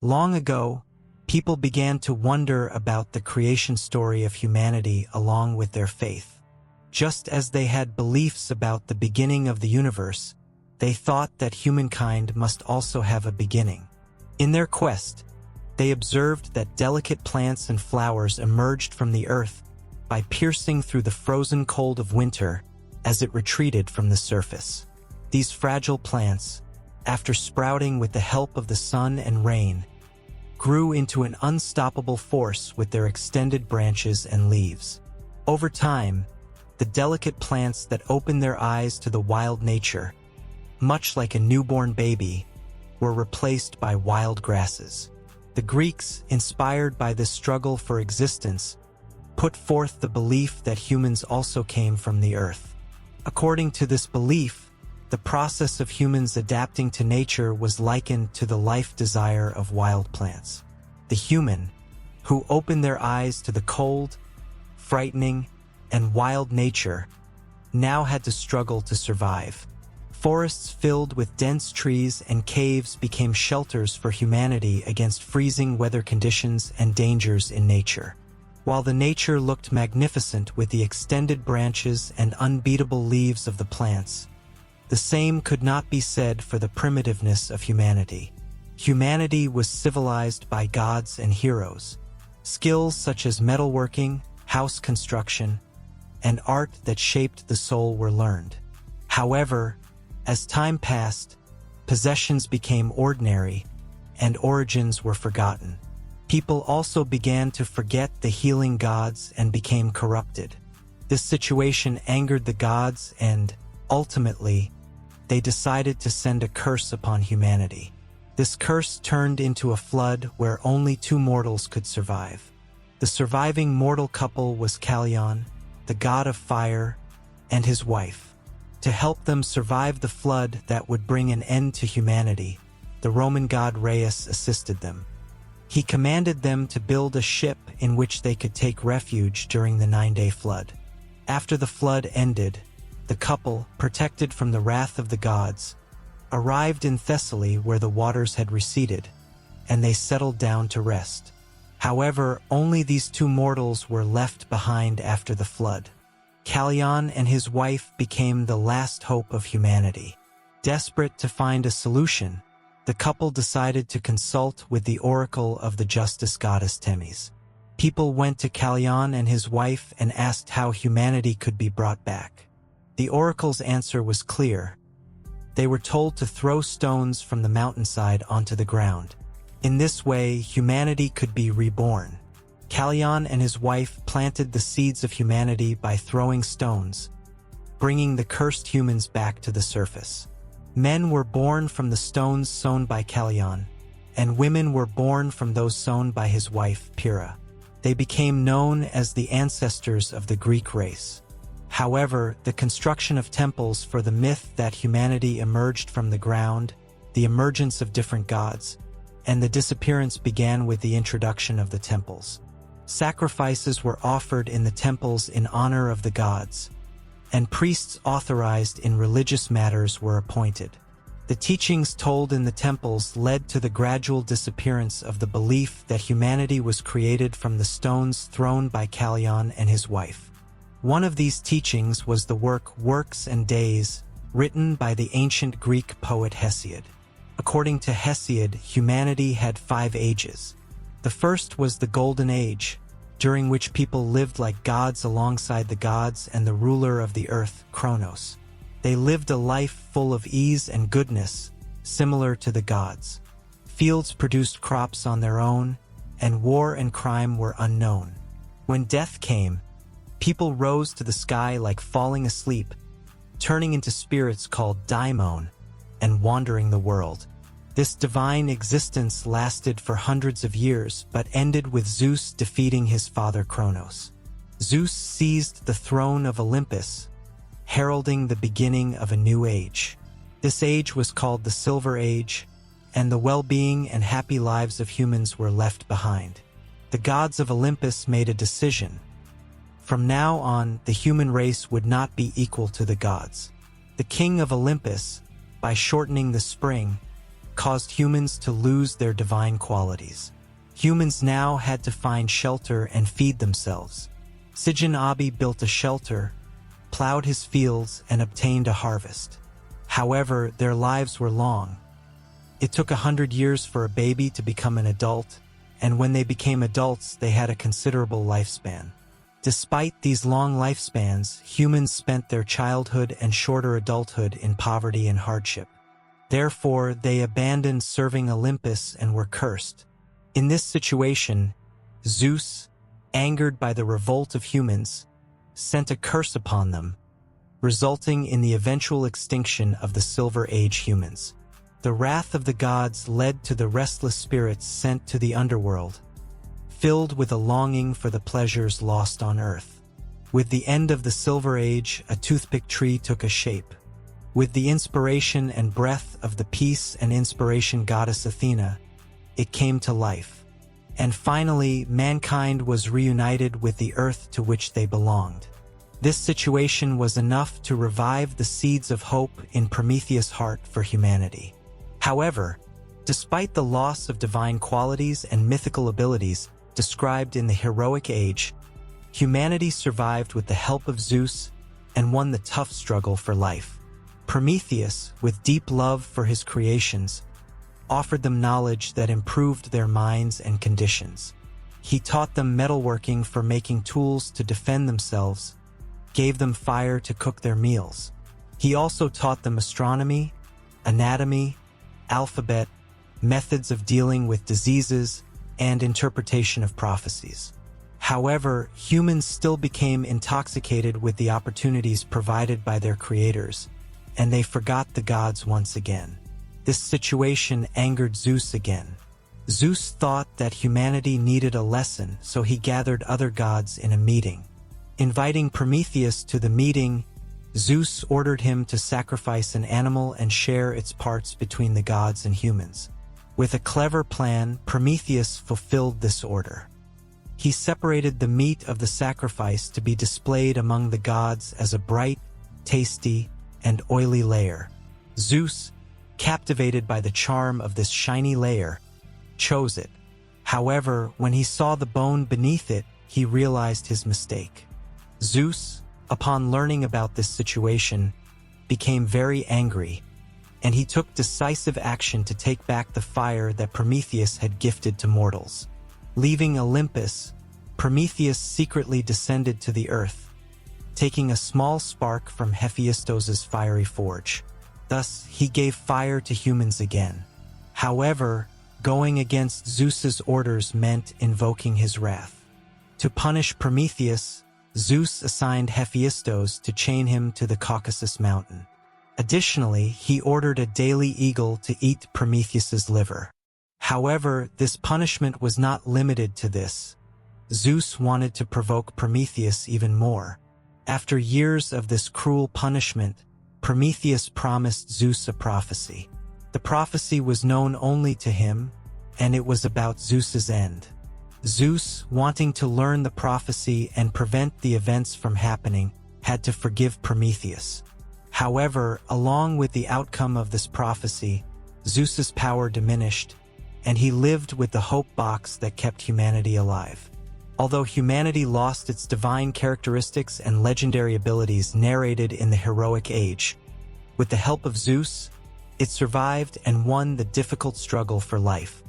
Long ago, people began to wonder about the creation story of humanity along with their faith. Just as they had beliefs about the beginning of the universe, they thought that humankind must also have a beginning. In their quest, they observed that delicate plants and flowers emerged from the earth by piercing through the frozen cold of winter as it retreated from the surface. These fragile plants, after sprouting with the help of the sun and rain, grew into an unstoppable force with their extended branches and leaves. Over time, the delicate plants that opened their eyes to the wild nature, much like a newborn baby, were replaced by wild grasses. The Greeks, inspired by this struggle for existence, put forth the belief that humans also came from the earth. According to this belief, the process of humans adapting to nature was likened to the life desire of wild plants. The human, who opened their eyes to the cold, frightening, and wild nature, now had to struggle to survive. Forests filled with dense trees and caves became shelters for humanity against freezing weather conditions and dangers in nature. While the nature looked magnificent with the extended branches and unbeatable leaves of the plants, the same could not be said for the primitiveness of humanity. Humanity was civilized by gods and heroes. Skills such as metalworking, house construction, and art that shaped the soul were learned. However, as time passed, possessions became ordinary, and origins were forgotten. People also began to forget the healing gods and became corrupted. This situation angered the gods and, ultimately, they decided to send a curse upon humanity. This curse turned into a flood where only two mortals could survive. The surviving mortal couple was Callion, the god of fire, and his wife. To help them survive the flood that would bring an end to humanity, the Roman god Rheus assisted them. He commanded them to build a ship in which they could take refuge during the 9-day flood. After the flood ended, the couple, protected from the wrath of the gods, arrived in Thessaly where the waters had receded, and they settled down to rest. However, only these two mortals were left behind after the flood. Callion and his wife became the last hope of humanity. Desperate to find a solution, the couple decided to consult with the oracle of the justice goddess Themis. People went to Callion and his wife and asked how humanity could be brought back. The oracle's answer was clear. They were told to throw stones from the mountainside onto the ground. In this way, humanity could be reborn. Callion and his wife planted the seeds of humanity by throwing stones, bringing the cursed humans back to the surface. Men were born from the stones sown by Callion, and women were born from those sown by his wife, Pyrrha. They became known as the ancestors of the Greek race. However, the construction of temples for the myth that humanity emerged from the ground, the emergence of different gods, and the disappearance began with the introduction of the temples. Sacrifices were offered in the temples in honor of the gods, and priests authorized in religious matters were appointed. The teachings told in the temples led to the gradual disappearance of the belief that humanity was created from the stones thrown by Callion and his wife. One of these teachings was the work Works and Days, written by the ancient Greek poet Hesiod. According to Hesiod, humanity had 5 ages. The first was the Golden Age, during which people lived like gods alongside the gods and the ruler of the earth, Kronos. They lived a life full of ease and goodness, similar to the gods. Fields produced crops on their own, and war and crime were unknown. When death came, people rose to the sky like falling asleep, turning into spirits called daimon, and wandering the world. This divine existence lasted for hundreds of years, but ended with Zeus defeating his father Kronos. Zeus seized the throne of Olympus, heralding the beginning of a new age. This age was called the Silver Age, and the well-being and happy lives of humans were left behind. The gods of Olympus made a decision. From now on, the human race would not be equal to the gods. The king of Olympus, by shortening the spring, caused humans to lose their divine qualities. Humans now had to find shelter and feed themselves. Sijin Abi built a shelter, plowed his fields, and obtained a harvest. However, their lives were long. It took 100 years for a baby to become an adult, and when they became adults, they had a considerable lifespan. Despite these long lifespans, humans spent their childhood and shorter adulthood in poverty and hardship. Therefore, they abandoned serving Olympus and were cursed. In this situation, Zeus, angered by the revolt of humans, sent a curse upon them, resulting in the eventual extinction of the Silver Age humans. The wrath of the gods led to the restless spirits sent to the underworld, filled with a longing for the pleasures lost on earth. With the end of the Silver Age, a toothpick tree took a shape. With the inspiration and breath of the peace and inspiration goddess Athena, it came to life. And finally, mankind was reunited with the earth to which they belonged. This situation was enough to revive the seeds of hope in Prometheus' heart for humanity. However, despite the loss of divine qualities and mythical abilities described in the heroic age, humanity survived with the help of Zeus and won the tough struggle for life. Prometheus, with deep love for his creations, offered them knowledge that improved their minds and conditions. He taught them metalworking for making tools to defend themselves, gave them fire to cook their meals. He also taught them astronomy, anatomy, alphabet, methods of dealing with diseases, and interpretation of prophecies. However, humans still became intoxicated with the opportunities provided by their creators, and they forgot the gods once again. This situation angered Zeus again. Zeus thought that humanity needed a lesson, so he gathered other gods in a meeting. Inviting Prometheus to the meeting, Zeus ordered him to sacrifice an animal and share its parts between the gods and humans. With a clever plan, Prometheus fulfilled this order. He separated the meat of the sacrifice to be displayed among the gods as a bright, tasty, and oily layer. Zeus, captivated by the charm of this shiny layer, chose it. However, when he saw the bone beneath it, he realized his mistake. Zeus, upon learning about this situation, became very angry, and he took decisive action to take back the fire that Prometheus had gifted to mortals. Leaving Olympus, Prometheus secretly descended to the earth, taking a small spark from Hephaestus's fiery forge. Thus, he gave fire to humans again. However, going against Zeus's orders meant invoking his wrath. To punish Prometheus, Zeus assigned Hephaestus to chain him to the Caucasus mountain. Additionally, he ordered a daily eagle to eat Prometheus's liver. However, this punishment was not limited to this. Zeus wanted to provoke Prometheus even more. After years of this cruel punishment, Prometheus promised Zeus a prophecy. The prophecy was known only to him, and it was about Zeus's end. Zeus, wanting to learn the prophecy and prevent the events from happening, had to forgive Prometheus. However, along with the outcome of this prophecy, Zeus's power diminished, and he lived with the hope box that kept humanity alive. Although humanity lost its divine characteristics and legendary abilities narrated in the heroic age, with the help of Zeus, it survived and won the difficult struggle for life.